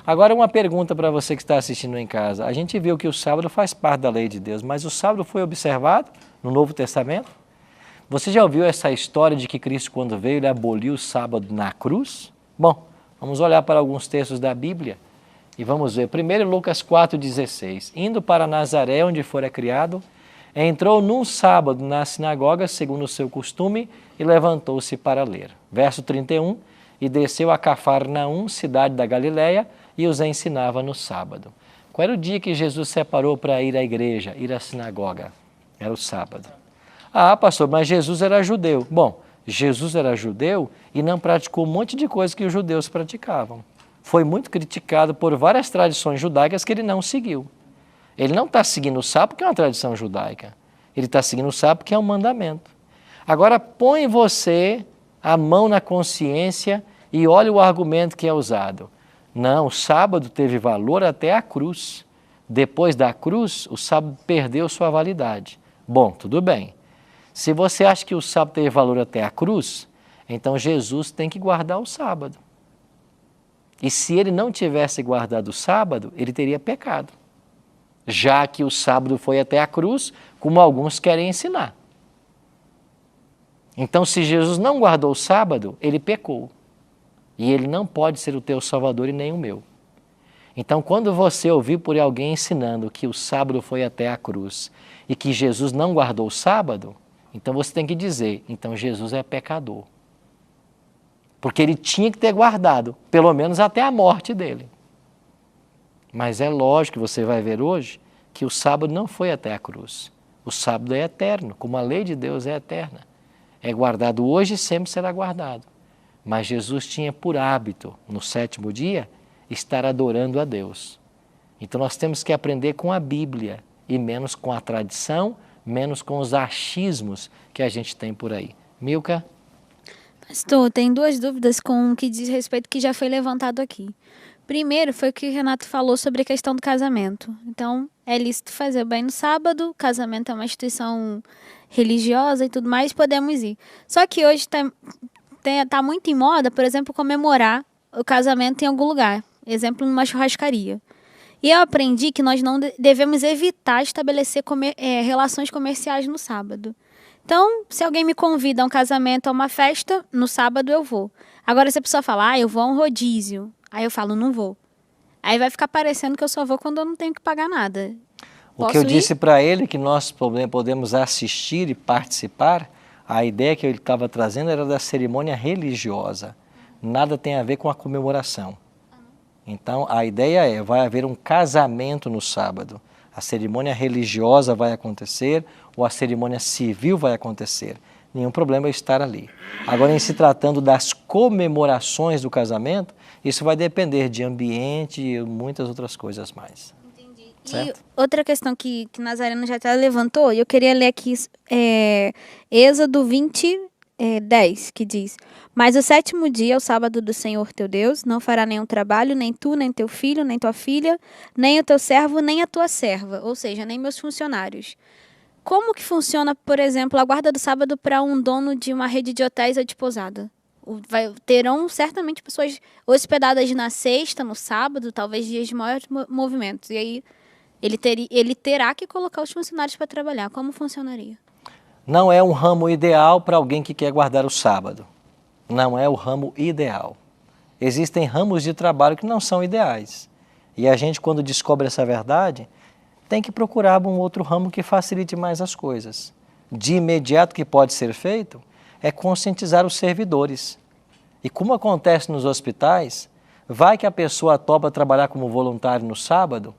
Agora uma pergunta para você que está assistindo em casa. A gente viu que o sábado faz parte da lei de Deus, mas o sábado foi observado no Novo Testamento? Você já ouviu essa história de que Cristo, quando veio, ele aboliu o sábado na cruz? Bom, vamos olhar para alguns textos da Bíblia e vamos ver. Primeiro, Lucas 4,16. Indo para Nazaré, onde fora criado, entrou num sábado na sinagoga, segundo o seu costume, e levantou-se para ler. Verso 31. E desceu a Cafarnaum, cidade da Galiléia, e os ensinava no sábado. Qual era o dia que Jesus separou para ir à igreja, ir à sinagoga? Era o sábado. Ah, pastor, mas Jesus era judeu. Bom, Jesus era judeu e não praticou um monte de coisas que os judeus praticavam. Foi muito criticado por várias tradições judaicas que ele não seguiu. Ele não está seguindo o sábado porque é uma tradição judaica. Ele está seguindo o sábado porque é um mandamento. Agora põe você a mão na consciência e olha o argumento que é usado. Não, o sábado teve valor até a cruz. Depois da cruz, o sábado perdeu sua validade. Bom, tudo bem. Se você acha que o sábado teve valor até a cruz, então Jesus tem que guardar o sábado. E se ele não tivesse guardado o sábado, ele teria pecado. Já que o sábado foi até a cruz, como alguns querem ensinar. Então, se Jesus não guardou o sábado, ele pecou. E ele não pode ser o teu salvador e nem o meu. Então, quando você ouvir por alguém ensinando que o sábado foi até a cruz e que Jesus não guardou o sábado, então você tem que dizer, então Jesus é pecador. Porque ele tinha que ter guardado, pelo menos até a morte dele. Mas é lógico que você vai ver hoje que o sábado não foi até a cruz. O sábado é eterno, como a lei de Deus é eterna. É guardado hoje e sempre será guardado. Mas Jesus tinha por hábito, no sétimo dia, estar adorando a Deus. Então nós temos que aprender com a Bíblia e menos com a tradição, menos com os achismos que a gente tem por aí. Milka? Pastor, tem duas dúvidas com o que diz respeito que já foi levantado aqui. Primeiro foi o que o Renato falou sobre a questão do casamento. Então, é lícito fazer bem no sábado, casamento é uma instituição religiosa e tudo mais, podemos ir. Só que hoje tá muito em moda, por exemplo, comemorar o casamento em algum lugar. Exemplo, numa churrascaria. E eu aprendi que nós não devemos evitar estabelecer relações comerciais no sábado. Então, se alguém me convida a um casamento, a uma festa, no sábado eu vou. Agora, se a pessoa fala, eu vou a um rodízio, aí eu falo, não vou. Aí vai ficar parecendo que eu só vou quando eu não tenho que pagar nada. O que eu disse para ele que nós podemos assistir e participar, a ideia que ele estava trazendo era da cerimônia religiosa. Nada tem a ver com a comemoração. Então, a ideia é, vai haver um casamento no sábado. A cerimônia religiosa vai acontecer ou a cerimônia civil vai acontecer. Nenhum problema é estar ali. Agora, em se tratando das comemorações do casamento, isso vai depender de ambiente e muitas outras coisas mais. Entendi. Certo? E outra questão que Nazareno já até levantou, e eu queria ler aqui Êxodo 20, 10, que diz: Mas o sétimo dia é o sábado do Senhor teu Deus, não fará nenhum trabalho, nem tu, nem teu filho, nem tua filha, nem o teu servo, nem a tua serva, ou seja, nem meus funcionários. Como que funciona, por exemplo, a guarda do sábado para um dono de uma rede de hotéis ou de pousada? Terão certamente pessoas hospedadas na sexta, no sábado, talvez dias de maior movimento. E aí ele terá que colocar os funcionários para trabalhar. Como funcionaria? Não é um ramo ideal para alguém que quer guardar o sábado. Não é o ramo ideal. Existem ramos de trabalho que não são ideais. E a gente, quando descobre essa verdade, tem que procurar um outro ramo que facilite mais as coisas. De imediato, o que pode ser feito é conscientizar os servidores. E como acontece nos hospitais, vai que a pessoa topa trabalhar como voluntário no sábado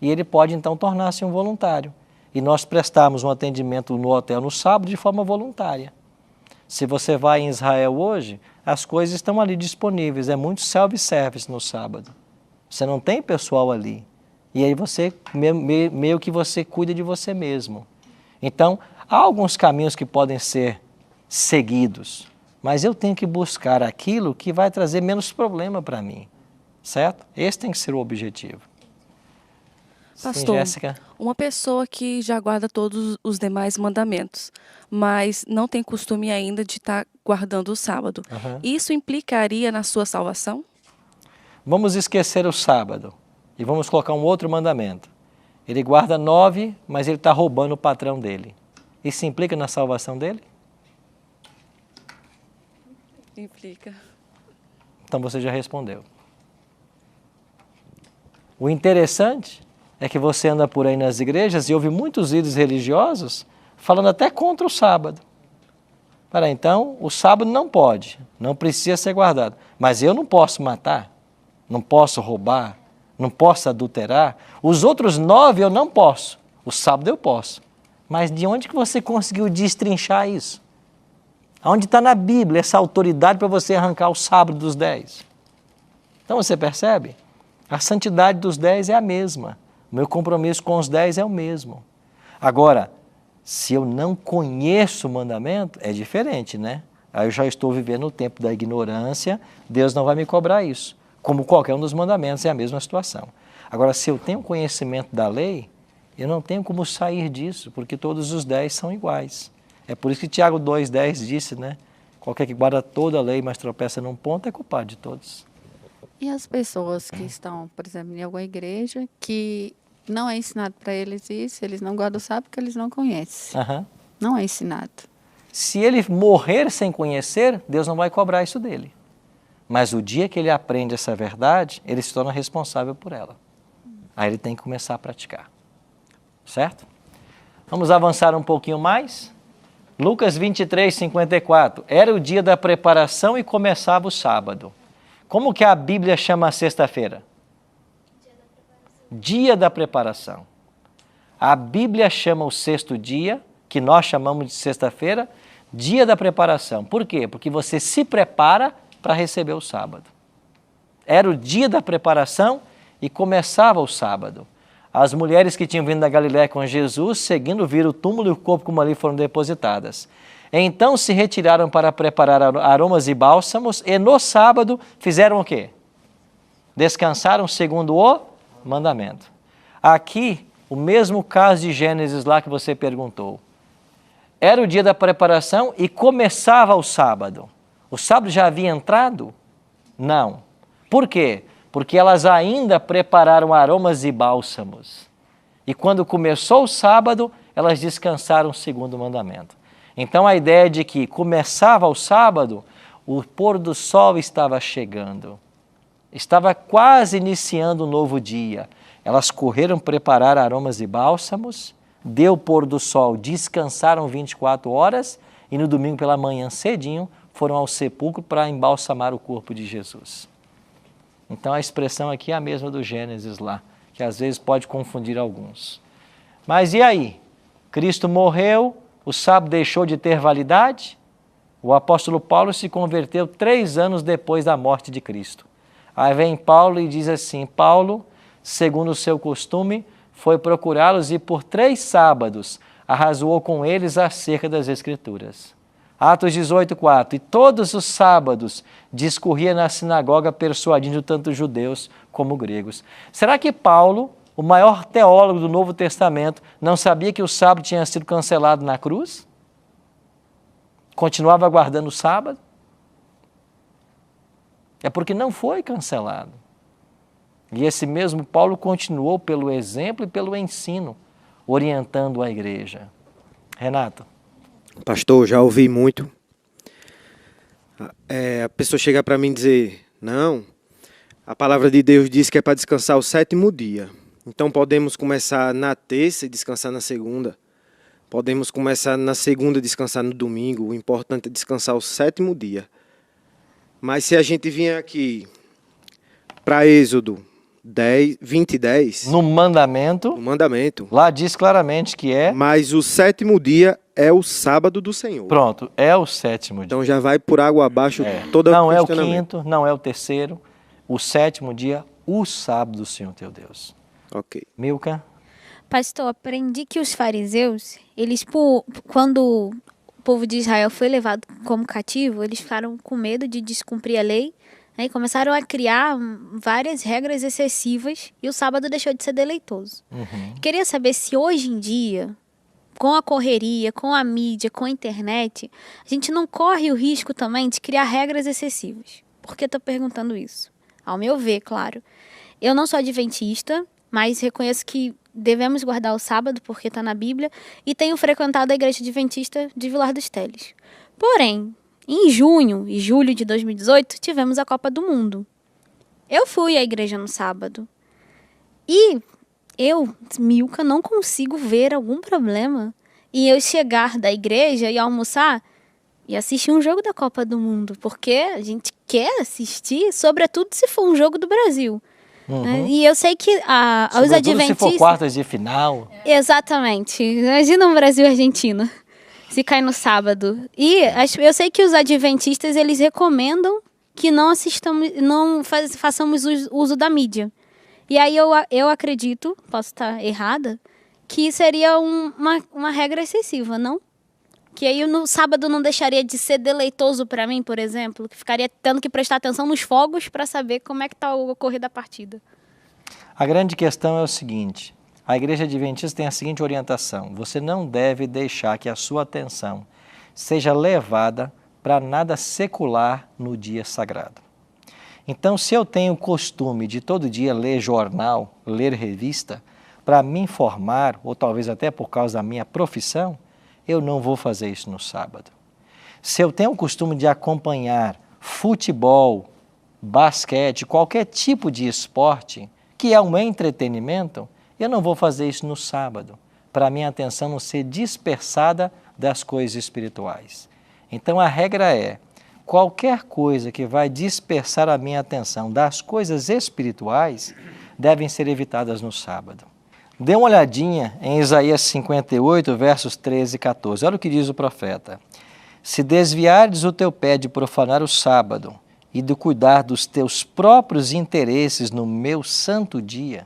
e ele pode então tornar-se um voluntário. E nós prestamos um atendimento no hotel no sábado de forma voluntária. Se você vai em Israel hoje, as coisas estão ali disponíveis, é muito self-service no sábado. Você não tem pessoal ali. E aí você, meio que você cuida de você mesmo. Então, há alguns caminhos que podem ser seguidos, mas eu tenho que buscar aquilo que vai trazer menos problema para mim, certo? Esse tem que ser o objetivo. Pastor, Sim, Jéssica? uma pessoa que já guarda todos os demais mandamentos, mas não tem costume ainda de estar guardando o sábado, isso implicaria na sua salvação? Vamos esquecer o sábado e vamos colocar um outro mandamento. Ele guarda 9, mas ele está roubando o patrão dele. Isso implica na salvação dele? Implica. Então você já respondeu. O interessante é que você anda por aí nas igrejas e ouve muitos líderes religiosos falando até contra o sábado. Então, o sábado não pode, não precisa ser guardado. Mas eu não posso matar, não posso roubar, não posso adulterar. Os outros 9 eu não posso, o sábado eu posso. Mas de onde que você conseguiu destrinchar isso? Onde está na Bíblia essa autoridade para você arrancar o sábado dos 10? Então você percebe? A santidade dos 10 é a mesma. O meu compromisso com os 10 é o mesmo. Agora, se eu não conheço o mandamento, é diferente, né? Aí eu já estou vivendo o tempo da ignorância, Deus não vai me cobrar isso. Como qualquer um dos mandamentos, é a mesma situação. Agora, se eu tenho conhecimento da lei, eu não tenho como sair disso, porque todos os 10 são iguais. É por isso que Tiago 2,10 disse, né? Qualquer que guarda toda a lei, mas tropeça num ponto, é culpado de todos. E as pessoas que estão, por exemplo, em alguma igreja, que não é ensinado para eles isso, eles não guardam o sábado porque eles não conhecem. Uhum. Não é ensinado. Se ele morrer sem conhecer, Deus não vai cobrar isso dele. Mas o dia que ele aprende essa verdade, ele se torna responsável por ela. Aí ele tem que começar a praticar. Certo? Vamos avançar um pouquinho mais. Lucas 23:54. Era o dia da preparação e começava o sábado. Como que a Bíblia chama a sexta-feira? Dia da preparação. A Bíblia chama o sexto dia, que nós chamamos de sexta-feira, dia da preparação. Por quê? Porque você se prepara para receber o sábado. Era o dia da preparação e começava o sábado. As mulheres que tinham vindo da Galiléia com Jesus, seguindo, viram o túmulo e o corpo como ali foram depositadas. Então se retiraram para preparar aromas e bálsamos e no sábado fizeram o quê? Descansaram segundo o mandamento. Aqui, o mesmo caso de Gênesis lá que você perguntou. Era o dia da preparação e começava o sábado. O sábado já havia entrado? Não. Por quê? Porque elas ainda prepararam aromas e bálsamos. E quando começou o sábado, elas descansaram segundo o mandamento. Então a ideia de que começava o sábado, o pôr do sol estava chegando. Estava quase iniciando um novo dia. Elas correram preparar aromas e bálsamos, deu o pôr do sol, descansaram 24 horas e no domingo pela manhã cedinho foram ao sepulcro para embalsamar o corpo de Jesus. Então a expressão aqui é a mesma do Gênesis lá, que às vezes pode confundir alguns. Mas e aí? Cristo morreu, o sábado deixou de ter validade? O apóstolo Paulo se converteu 3 anos depois da morte de Cristo. Aí vem Paulo e diz assim, Paulo, segundo o seu costume, foi procurá-los e por 3 sábados arrazoou com eles acerca das Escrituras. Atos 18:4. E todos os sábados discorria na sinagoga persuadindo tanto judeus como gregos. Será que Paulo, o maior teólogo do Novo Testamento, não sabia que o sábado tinha sido cancelado na cruz? Continuava guardando o sábado? É porque não foi cancelado. E esse mesmo Paulo continuou pelo exemplo e pelo ensino, orientando a igreja. Renato. Pastor, já ouvi muito. A pessoa chega para mim e dizer, não, a palavra de Deus diz que é para descansar o 7º dia. Então podemos começar na terça e descansar na segunda. Podemos começar na segunda e descansar no domingo. O importante é descansar o 7º dia. Mas se a gente vier aqui para Êxodo 20:10... No mandamento, lá diz claramente que é... Mas o 7º dia é o sábado do Senhor. Pronto, é o 7º dia. Então já vai por água abaixo toda Não é o 5º, não é o 3º. O 7º dia, o sábado do Senhor teu Deus. Ok. Milka? Pastor, aprendi que os fariseus, eles, quando o povo de Israel foi levado como cativo, eles ficaram com medo de descumprir a lei, né, e começaram a criar várias regras excessivas e o sábado deixou de ser deleitoso. Queria saber se hoje em dia, com a correria, com a mídia, com a internet, a gente não corre o risco também de criar regras excessivas. Por que estou perguntando isso? ao meu ver, claro. Eu não sou adventista, mas reconheço que devemos guardar o sábado, porque está na Bíblia, e tenho frequentado a igreja adventista de Vilar dos Teles. Porém, em junho e julho de 2018, tivemos a Copa do Mundo. Eu fui à igreja no sábado. E eu, Milka, não consigo ver algum problema em eu chegar da igreja e almoçar e assistir um jogo da Copa do Mundo, porque a gente quer assistir, sobretudo se for um jogo do Brasil. Né? E eu sei que os Sobretudo adventistas... se for quartas de final. Exatamente. Imagina um Brasil e Argentina, se cai no sábado. E eu sei que os adventistas, eles recomendam que não assistamos, façamos uso da mídia. E aí eu acredito, posso estar errada, que seria uma regra excessiva, não? Que aí no sábado não deixaria de ser deleitoso para mim, por exemplo, que ficaria tendo que prestar atenção nos fogos para saber como é que está o ocorrer da partida. A grande questão é o seguinte, a Igreja Adventista tem a seguinte orientação, você não deve deixar que a sua atenção seja levada para nada secular no dia sagrado. Então, se eu tenho o costume de todo dia ler jornal, ler revista, para me informar, ou talvez até por causa da minha profissão, eu não vou fazer isso no sábado. Se eu tenho o costume de acompanhar futebol, basquete, qualquer tipo de esporte, que é um entretenimento, eu não vou fazer isso no sábado, para a minha atenção não ser dispersada das coisas espirituais. Então a regra é, qualquer coisa que vai dispersar a minha atenção das coisas espirituais, devem ser evitadas no sábado. Dê uma olhadinha em Isaías 58, versos 13 e 14. Olha o que diz o profeta. Se desviares o teu pé de profanar o sábado e de cuidar dos teus próprios interesses no meu santo dia,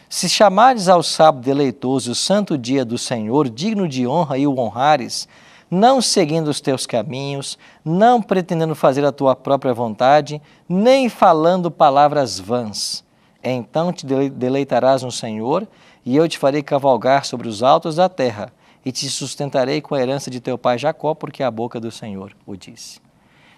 se chamares ao sábado deleitoso o santo dia do Senhor, digno de honra e o honrares, não seguindo os teus caminhos, não pretendendo fazer a tua própria vontade, nem falando palavras vãs, então te deleitarás no Senhor, e eu te farei cavalgar sobre os altos da terra, e te sustentarei com a herança de teu pai Jacó, porque a boca do Senhor o disse.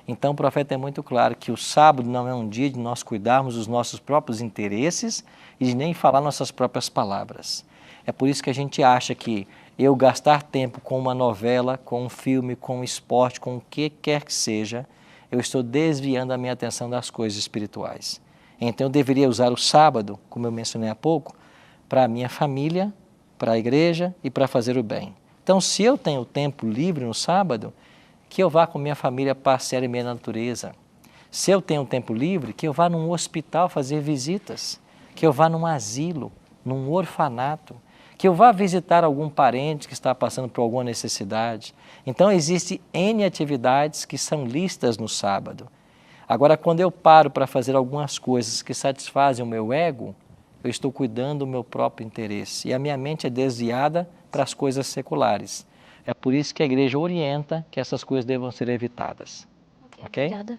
Então o profeta é muito claro que o sábado não é um dia de nós cuidarmos dos nossos próprios interesses e de nem falar nossas próprias palavras. É por isso que a gente acha que eu gastar tempo com uma novela, com um filme, com um esporte, com o que quer que seja, eu estou desviando a minha atenção das coisas espirituais. Então eu deveria usar o sábado, como eu mencionei há pouco, para a minha família, para a igreja e para fazer o bem. Então, se eu tenho tempo livre no sábado, que eu vá com minha família passear em minha natureza. Se eu tenho tempo livre, que eu vá num hospital fazer visitas, que eu vá num asilo, num orfanato, que eu vá visitar algum parente que está passando por alguma necessidade. Então, existem N atividades que são listas no sábado. Agora, quando eu paro para fazer algumas coisas que satisfazem o meu ego, eu estou cuidando do meu próprio interesse. E a minha mente é desviada para as coisas seculares. É por isso que a igreja orienta que essas coisas devam ser evitadas. Ok? Obrigada.